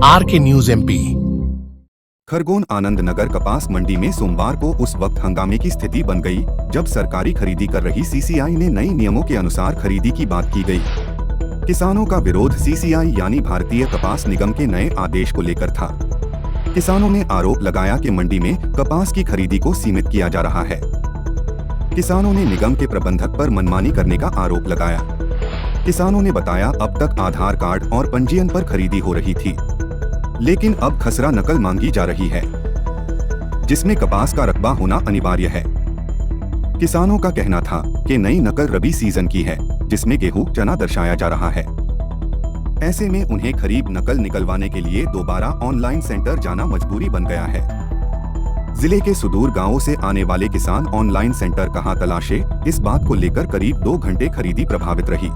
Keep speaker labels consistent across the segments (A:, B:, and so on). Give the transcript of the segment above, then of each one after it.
A: RK news MP।
B: Khargone Anand Nagar कपास मंडी में सोमवार को उस वक्त हंगामे की स्थिति बन गई जब सरकारी खरीदी कर रही CCI ने नए नियमों के अनुसार खरीदी की बात की गई। किसानों का विरोध CCI यानी भारतीय कपास निगम के नए आदेश को लेकर था। किसानों ने आरोप लगाया कि मंडी में कपास की खरीदी को सीमित किया जा रहा है। किसानों ने निगम के प्रबंधक पर मनमानी करने का आरोप लगाया। किसानों ने बताया अब तक आधार कार्ड और पंजीयन पर खरीदी हो रही थी, लेकिन अब खसरा नकल मांगी जा रही है, जिसमें कपास का रकबा होना अनिवार्य है। किसानों का कहना था कि नई नकल रबी सीजन की है, जिसमें गेहूं चना दर्शाया जा रहा है। ऐसे में उन्हें खरीफ नकल निकलवाने के लिए दोबारा ऑनलाइन सेंटर जाना मजबूरी बन गया है। जिले के सुदूर गांवों से आने वाले किसान ऑनलाइन सेंटर कहां तलाशे, इस बात को लेकर करीब 2 घंटे खरीदी प्रभावित रही।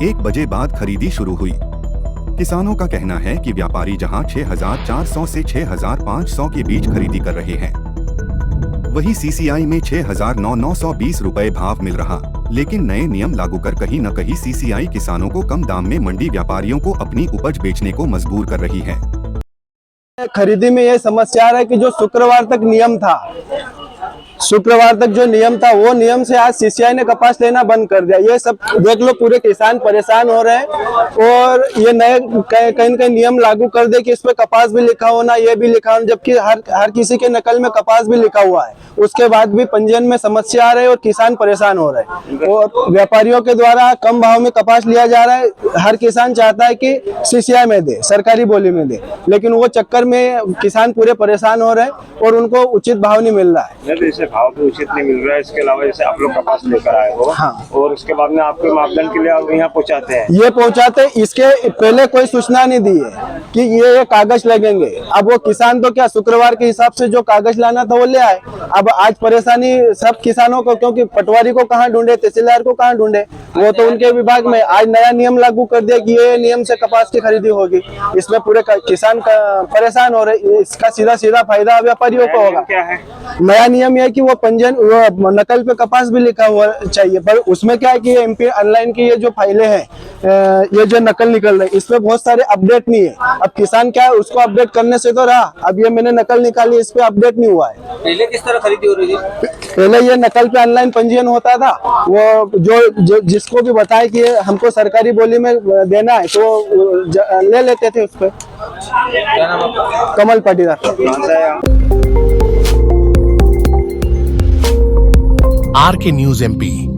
B: 1 बजे बाद खरीदी शुरू हुई। किसानों का कहना है कि व्यापारी जहां 6,400 से 6,500 के बीच खरीदी कर रहे हैं, वहीं CCI में 6,920 रुपए भाव मिल रहा। लेकिन नए नियम लागू कर कहीं न कहीं CCI किसानों को कम दाम में मंडी व्यापारियों को अपनी उपज बेचने को मजबूर कर रही है।
C: खरीदी में ये समस्या है कि जो शुक्रवार तक नियम था, शुक्रवार तक जो नियम था वो नियम से आज CCI ने कपास लेना बंद कर दिया। ये सब देख लो, पूरे किसान परेशान हो रहे हैं। और ये नए कहीं न कहीं नियम लागू कर दे कि इसमें कपास भी लिखा होना, ये भी लिखा होना, जबकि हर किसी के नकल में कपास भी लिखा हुआ है। उसके बाद भी पंजीयन में समस्या आ रही है और किसान परेशान हो रहे हैं। और व्यापारियों के द्वारा कम भाव में कपास लिया जा रहा है। हर किसान चाहता है कि CCI में दे, सरकारी बोली में दे, लेकिन वो चक्कर में किसान पूरे परेशान हो रहे हैं और उनको उचित भाव नहीं मिल रहा है।
D: भाव भी उचित नहीं मिल रहा है। इसके अलावा जैसे आप लोग कपास लेकर आए हो,
C: हाँ,
D: और उसके बाद में आपके मापदंड के लिए आप यहाँ पहुँचाते हैं,
C: ये पहुँचाते, इसके पहले कोई सूचना नहीं दी है कि ये कागज लगेंगे। अब वो किसान तो क्या शुक्रवार के हिसाब से जो कागज लाना था वो ले आए। अब आज परेशानी सब किसानों को, क्योंकि पटवारी को कहाँ ढूंढे, तहसीलदार को कहाँ ढूंढे, वो तो उनके विभाग में। आज नया नियम लागू कर दिया कि ये नियम से कपास की खरीदी होगी। इसमें पूरे किसान परेशान हो रहे। इसका सीधा फायदा व्यापारियों को होगा।
D: क्या है
C: नया नियम यह है कि वो पंजीयन, वो नकल पे कपास भी लिखा हुआ चाहिए, पर उसमें क्या है कि MP ऑनलाइन की ये जो फाइलें हैं, ये जो नकल निकल रही है, इसमें बहुत सारे अपडेट नहीं है। अब किसान क्या है, उसको अपडेट करने से तो रहा, अब ये मैंने नकल निकाली, इस पे अपडेट नहीं हुआ है।
E: पहले किस तरह खरीदी हो रही थी?
C: पहले ये नकल पे ऑनलाइन पंजीयन होता था। वो जो जिसको भी बताए कि हमको सरकारी बोली में देना है तो ले लेते थे उस पे।
E: क्या नाम आपका?
C: कमल पाटीदार।
A: RK news MP।